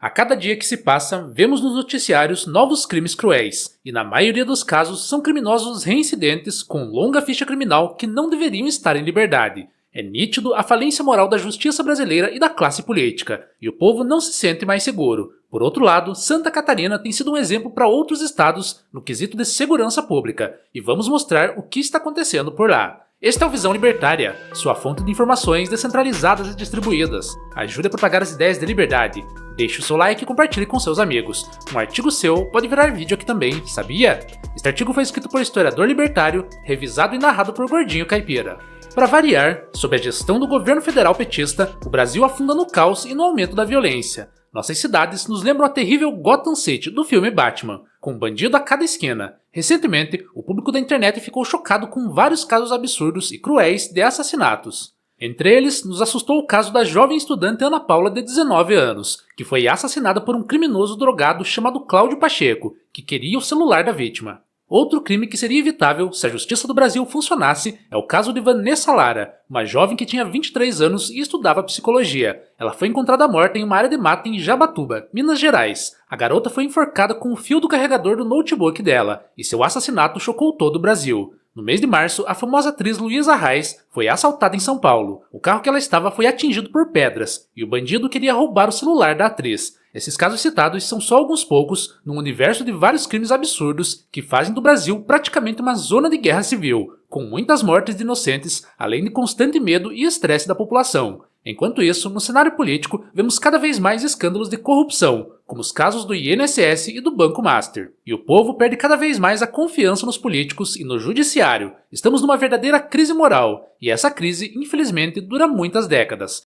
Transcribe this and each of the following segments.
A cada dia que se passa, vemos nos noticiários novos crimes cruéis, e na maioria dos casos são criminosos reincidentes com longa ficha criminal que não deveriam estar em liberdade. É nítido a falência moral da justiça brasileira e da classe política, e o povo não se sente mais seguro. Por outro lado, Santa Catarina tem sido um exemplo para outros estados no quesito de segurança pública, e vamos mostrar o que está acontecendo por lá. Este é o Visão Libertária, sua fonte de informações descentralizadas e distribuídas. Ajude a propagar as ideias de liberdade. Deixe o seu like e compartilhe com seus amigos. Um artigo seu pode virar vídeo aqui também, sabia? Este artigo foi escrito por historiador libertário, revisado e narrado por Gordinho Caipira. Para variar, sob a gestão do governo federal petista, o Brasil afunda no caos e no aumento da violência. Nossas cidades nos lembram a terrível Gotham City do filme Batman, com um bandido a cada esquina. Recentemente, o público da internet ficou chocado com vários casos absurdos e cruéis de assassinatos. Entre eles, nos assustou o caso da jovem estudante Ana Paula, de 19 anos, que foi assassinada por um criminoso drogado chamado Cláudio Pacheco, que queria o celular da vítima. Outro crime que seria evitável se a justiça do Brasil funcionasse é o caso de Vanessa Lara, uma jovem que tinha 23 anos e estudava psicologia. Ela foi encontrada morta em uma área de mata em Jabatuba, Minas Gerais. A garota foi enforcada com o fio do carregador do notebook dela, e seu assassinato chocou todo o Brasil. No mês de março, a famosa atriz Luísa Reis foi assaltada em São Paulo. O carro que ela estava foi atingido por pedras, e o bandido queria roubar o celular da atriz. Esses casos citados são só alguns poucos num universo de vários crimes absurdos que fazem do Brasil praticamente uma zona de guerra civil, com muitas mortes de inocentes, além de constante medo e estresse da população. Enquanto isso, no cenário político, vemos cada vez mais escândalos de corrupção, como os casos do INSS e do Banco Master. E o povo perde cada vez mais a confiança nos políticos e no judiciário. Estamos numa verdadeira crise moral, e essa crise, infelizmente, dura muitas décadas.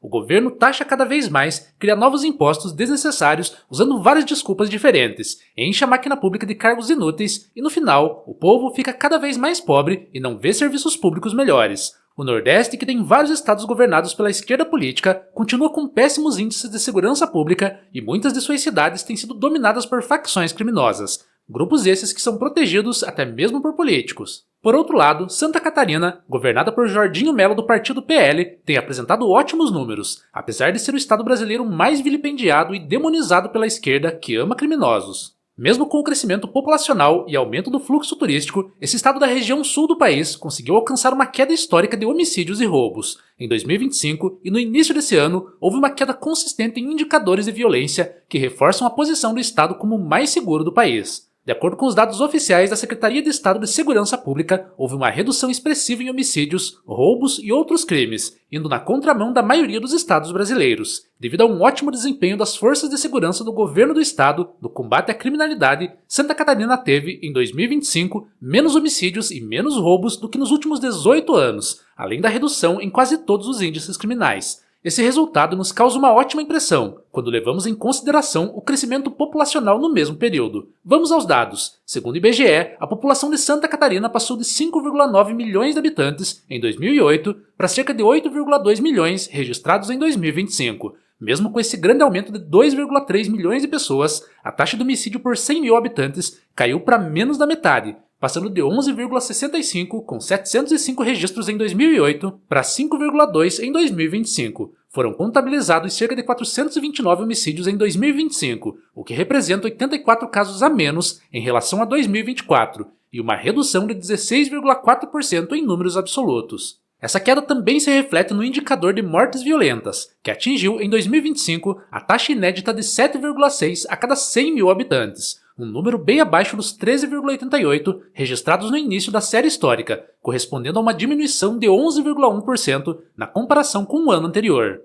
O governo taxa cada vez mais, cria novos impostos desnecessários usando várias desculpas diferentes, enche a máquina pública de cargos inúteis e no final, o povo fica cada vez mais pobre e não vê serviços públicos melhores. O Nordeste, que tem vários estados governados pela esquerda política, continua com péssimos índices de segurança pública e muitas de suas cidades têm sido dominadas por facções criminosas. Grupos esses que são protegidos até mesmo por políticos. Por outro lado, Santa Catarina, governada por Jorginho Melo do partido PL, tem apresentado ótimos números, apesar de ser o estado brasileiro mais vilipendiado e demonizado pela esquerda que ama criminosos. Mesmo com o crescimento populacional e aumento do fluxo turístico, esse estado da região sul do país conseguiu alcançar uma queda histórica de homicídios e roubos. Em 2025 e no início desse ano, houve uma queda consistente em indicadores de violência que reforçam a posição do estado como o mais seguro do país. De acordo com os dados oficiais da Secretaria de Estado de Segurança Pública, houve uma redução expressiva em homicídios, roubos e outros crimes, indo na contramão da maioria dos estados brasileiros. Devido a um ótimo desempenho das forças de segurança do governo do estado no combate à criminalidade, Santa Catarina teve, em 2025, menos homicídios e menos roubos do que nos últimos 18 anos, além da redução em quase todos os índices criminais. Esse resultado nos causa uma ótima impressão, quando levamos em consideração o crescimento populacional no mesmo período. Vamos aos dados. Segundo o IBGE, a população de Santa Catarina passou de 5,9 milhões de habitantes em 2008 para cerca de 8,2 milhões registrados em 2025. Mesmo com esse grande aumento de 2,3 milhões de pessoas, a taxa de homicídio por 100 mil habitantes caiu para menos da metade, passando de 11,65 com 705 registros em 2008 para 5,2 em 2025. Foram contabilizados cerca de 429 homicídios em 2025, o que representa 84 casos a menos em relação a 2024, e uma redução de 16,4% em números absolutos. Essa queda também se reflete no indicador de mortes violentas, que atingiu em 2025 a taxa inédita de 7,6 a cada 100 mil habitantes, um número bem abaixo dos 13,88 registrados no início da série histórica, correspondendo a uma diminuição de 11,1% na comparação com o ano anterior.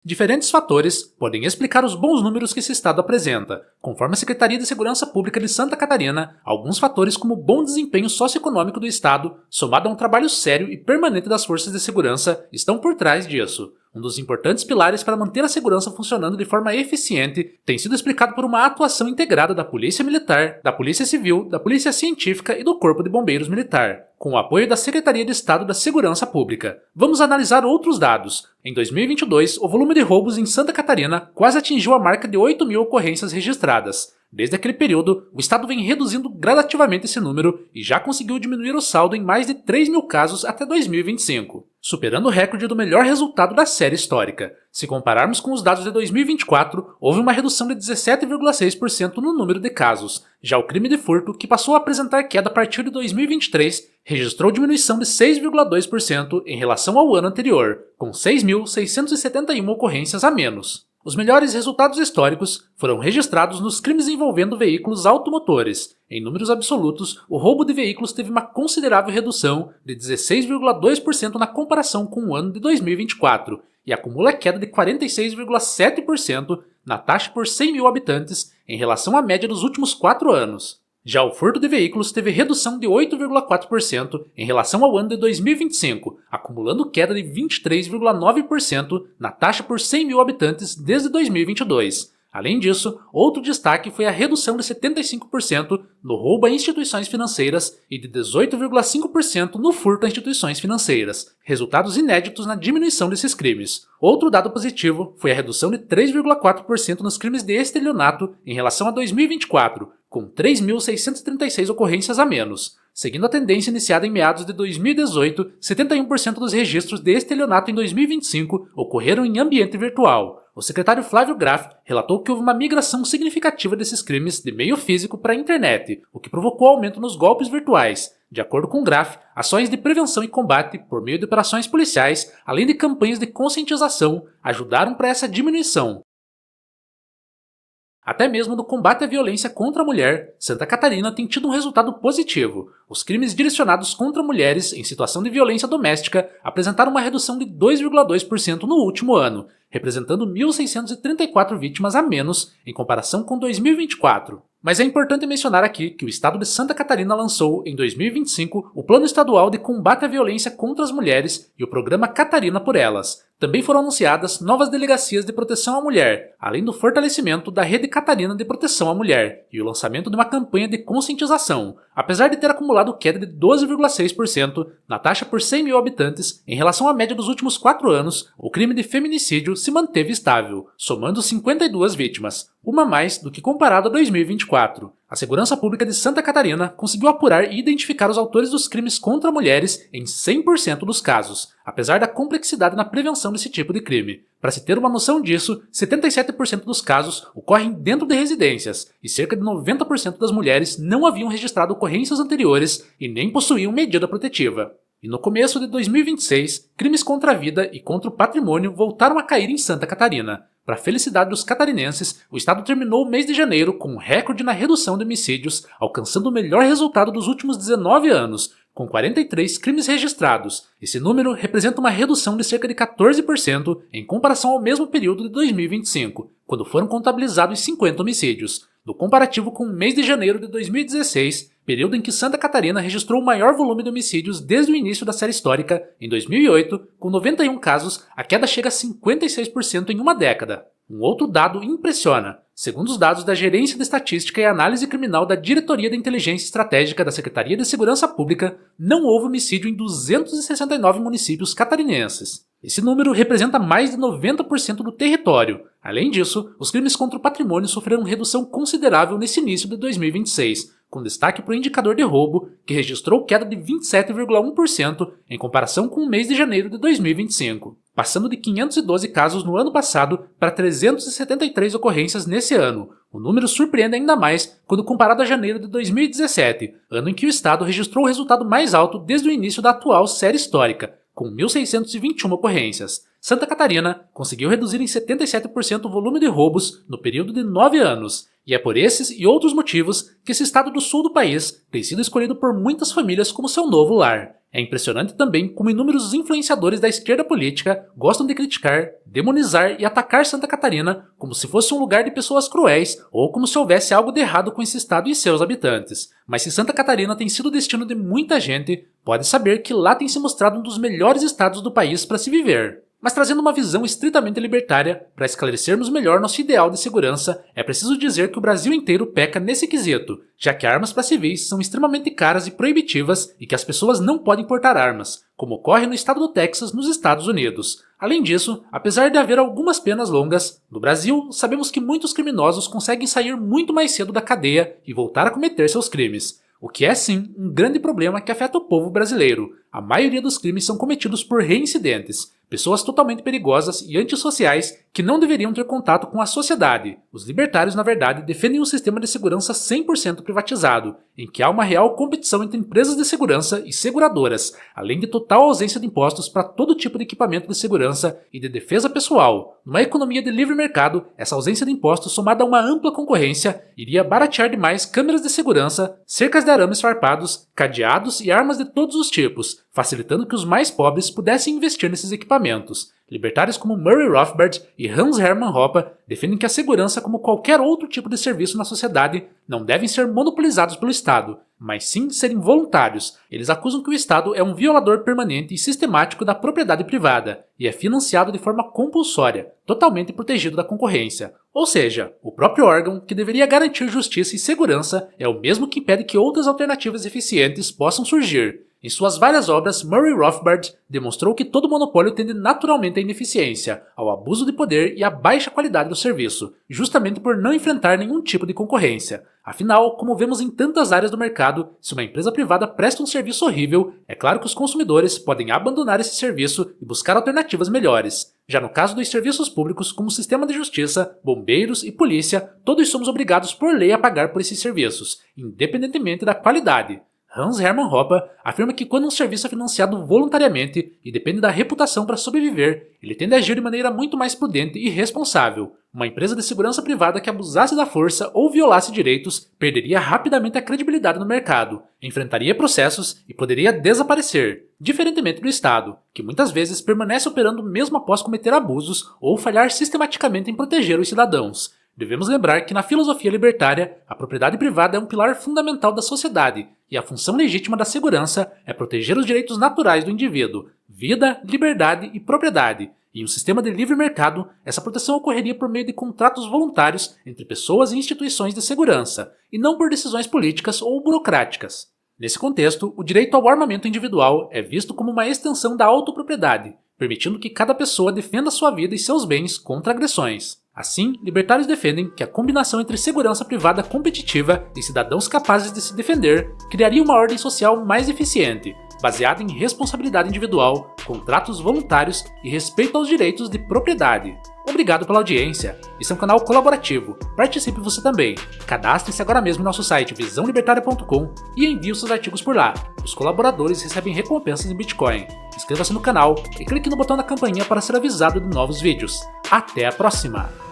Diferentes fatores podem explicar os bons números que esse estado apresenta. Conforme a Secretaria de Segurança Pública de Santa Catarina, alguns fatores como o bom desempenho socioeconômico do estado, somado a um trabalho sério e permanente das forças de segurança, estão por trás disso. Um dos importantes pilares para manter a segurança funcionando de forma eficiente tem sido explicado por uma atuação integrada da Polícia Militar, da Polícia Civil, da Polícia Científica e do Corpo de Bombeiros Militar, com o apoio da Secretaria de Estado da Segurança Pública. Vamos analisar outros dados. Em 2022, o volume de roubos em Santa Catarina quase atingiu a marca de 8 mil ocorrências registradas. Desde aquele período, o estado vem reduzindo gradativamente esse número e já conseguiu diminuir o saldo em mais de 3 mil casos até 2025. superando o recorde do melhor resultado da série histórica. Se compararmos com os dados de 2024, houve uma redução de 17,6% no número de casos. Já o crime de furto, que passou a apresentar queda a partir de 2023, registrou diminuição de 6,2% em relação ao ano anterior, com 6.671 ocorrências a menos. Os melhores resultados históricos foram registrados nos crimes envolvendo veículos automotores. Em números absolutos, o roubo de veículos teve uma considerável redução de 16,2% na comparação com o ano de 2024 e acumula queda de 46,7% na taxa por 100 mil habitantes em relação à média dos últimos 4 anos. Já o furto de veículos teve redução de 8,4% em relação ao ano de 2025, acumulando queda de 23,9% na taxa por 100 mil habitantes desde 2022. Além disso, outro destaque foi a redução de 75% no roubo a instituições financeiras e de 18,5% no furto a instituições financeiras, resultados inéditos na diminuição desses crimes. Outro dado positivo foi a redução de 3,4% nos crimes de estelionato em relação a 2024, com 3.636 ocorrências a menos. Seguindo a tendência iniciada em meados de 2018, 71% dos registros de estelionato em 2025 ocorreram em ambiente virtual. O secretário Flávio Graff relatou que houve uma migração significativa desses crimes de meio físico para a internet, o que provocou aumento nos golpes virtuais. De acordo com Graff, ações de prevenção e combate por meio de operações policiais, além de campanhas de conscientização, ajudaram para essa diminuição. Até mesmo no combate à violência contra a mulher, Santa Catarina tem tido um resultado positivo. Os crimes direcionados contra mulheres em situação de violência doméstica apresentaram uma redução de 2,2% no último ano, representando 1.634 vítimas a menos em comparação com 2024. Mas é importante mencionar aqui que o estado de Santa Catarina lançou, em 2025, o Plano Estadual de Combate à Violência contra as Mulheres e o Programa Catarina por Elas. Também foram anunciadas novas delegacias de proteção à mulher, além do fortalecimento da Rede Catarina de Proteção à Mulher e o lançamento de uma campanha de conscientização. Apesar de ter acumulado queda de 12,6% na taxa por 100 mil habitantes em relação à média dos últimos 4 anos, o crime de feminicídio se manteve estável, somando 52 vítimas, uma mais do que comparado a 2024. A Segurança Pública de Santa Catarina conseguiu apurar e identificar os autores dos crimes contra mulheres em 100% dos casos, apesar da complexidade na prevenção desse tipo de crime. Para se ter uma noção disso, 77% dos casos ocorrem dentro de residências e cerca de 90% das mulheres não haviam registrado ocorrências anteriores e nem possuíam medida protetiva. E no começo de 2026, crimes contra a vida e contra o patrimônio voltaram a cair em Santa Catarina. Para a felicidade dos catarinenses, o estado terminou o mês de janeiro com um recorde na redução de homicídios, alcançando o melhor resultado dos últimos 19 anos, com 43 crimes registrados. Esse número representa uma redução de cerca de 14% em comparação ao mesmo período de 2025, quando foram contabilizados 50 homicídios. No comparativo com o mês de janeiro de 2016, período em que Santa Catarina registrou o maior volume de homicídios desde o início da série histórica, em 2008, com 91 casos, a queda chega a 56% em uma década. Um outro dado impressiona. Segundo os dados da Gerência de Estatística e Análise Criminal da Diretoria de Inteligência Estratégica da Secretaria de Segurança Pública, não houve homicídio em 269 municípios catarinenses. Esse número representa mais de 90% do território. Além disso, os crimes contra o patrimônio sofreram redução considerável nesse início de 2026, com destaque para o indicador de roubo, que registrou queda de 27,1% em comparação com o mês de janeiro de 2025, passando de 512 casos no ano passado para 373 ocorrências nesse ano. O número surpreende ainda mais quando comparado a janeiro de 2017, ano em que o estado registrou o resultado mais alto desde o início da atual série histórica, com 1.621 ocorrências. Santa Catarina conseguiu reduzir em 77% o volume de roubos no período de 9 anos, e é por esses e outros motivos que esse estado do sul do país tem sido escolhido por muitas famílias como seu novo lar. É impressionante também como inúmeros influenciadores da esquerda política gostam de criticar, demonizar e atacar Santa Catarina como se fosse um lugar de pessoas cruéis ou como se houvesse algo de errado com esse estado e seus habitantes. Mas se Santa Catarina tem sido o destino de muita gente, pode saber que lá tem se mostrado um dos melhores estados do país para se viver. Mas trazendo uma visão estritamente libertária, para esclarecermos melhor nosso ideal de segurança, é preciso dizer que o Brasil inteiro peca nesse quesito, já que armas para civis são extremamente caras e proibitivas e que as pessoas não podem portar armas, como ocorre no estado do Texas, nos Estados Unidos. Além disso, apesar de haver algumas penas longas, no Brasil sabemos que muitos criminosos conseguem sair muito mais cedo da cadeia e voltar a cometer seus crimes. o que é sim um grande problema que afeta o povo brasileiro. A maioria dos crimes são cometidos por reincidentes, pessoas totalmente perigosas e antissociais que não deveriam ter contato com a sociedade. Os libertários, na verdade, defendem um sistema de segurança 100% privatizado, em que há uma real competição entre empresas de segurança e seguradoras, além de total ausência de impostos para todo tipo de equipamento de segurança e de defesa pessoal. Numa economia de livre mercado, essa ausência de impostos somada a uma ampla concorrência iria baratear demais câmeras de segurança, cercas de arames farpados, cadeados e armas de todos os tipos, facilitando que os mais pobres pudessem investir nesses equipamentos. Libertários como Murray Rothbard e Hans Hermann Hoppe defendem que a segurança, como qualquer outro tipo de serviço na sociedade, não devem ser monopolizados pelo Estado, mas sim serem voluntários. Eles acusam que o Estado é um violador permanente e sistemático da propriedade privada e é financiado de forma compulsória, totalmente protegido da concorrência. Ou seja, o próprio órgão, que deveria garantir justiça e segurança, é o mesmo que impede que outras alternativas eficientes possam surgir. Em suas várias obras, Murray Rothbard demonstrou que todo monopólio tende naturalmente à ineficiência, ao abuso de poder e à baixa qualidade do serviço, justamente por não enfrentar nenhum tipo de concorrência. Afinal, como vemos em tantas áreas do mercado, se uma empresa privada presta um serviço horrível, é claro que os consumidores podem abandonar esse serviço e buscar alternativas melhores. Já no caso dos serviços públicos, como o sistema de justiça, bombeiros e polícia, todos somos obrigados por lei a pagar por esses serviços, independentemente da qualidade. Hans Hermann Hoppe afirma que quando um serviço é financiado voluntariamente e depende da reputação para sobreviver, ele tende a agir de maneira muito mais prudente e responsável. Uma empresa de segurança privada que abusasse da força ou violasse direitos perderia rapidamente a credibilidade no mercado, enfrentaria processos e poderia desaparecer, diferentemente do Estado, que muitas vezes permanece operando mesmo após cometer abusos ou falhar sistematicamente em proteger os cidadãos. Devemos lembrar que na filosofia libertária, a propriedade privada é um pilar fundamental da sociedade e a função legítima da segurança é proteger os direitos naturais do indivíduo, vida, liberdade e propriedade. Em um sistema de livre mercado, essa proteção ocorreria por meio de contratos voluntários entre pessoas e instituições de segurança, e não por decisões políticas ou burocráticas. Nesse contexto, o direito ao armamento individual é visto como uma extensão da autopropriedade, permitindo que cada pessoa defenda sua vida e seus bens contra agressões. Assim, libertários defendem que a combinação entre segurança privada competitiva e cidadãos capazes de se defender criaria uma ordem social mais eficiente, baseada em responsabilidade individual, contratos voluntários e respeito aos direitos de propriedade. Obrigado pela audiência. Esse é um canal colaborativo. Participe você também. Cadastre-se agora mesmo em nosso site visãolibertaria.com e envie os seus artigos por lá. Os colaboradores recebem recompensas em Bitcoin. Inscreva-se no canal e clique no botão da campainha para ser avisado de novos vídeos. Até a próxima!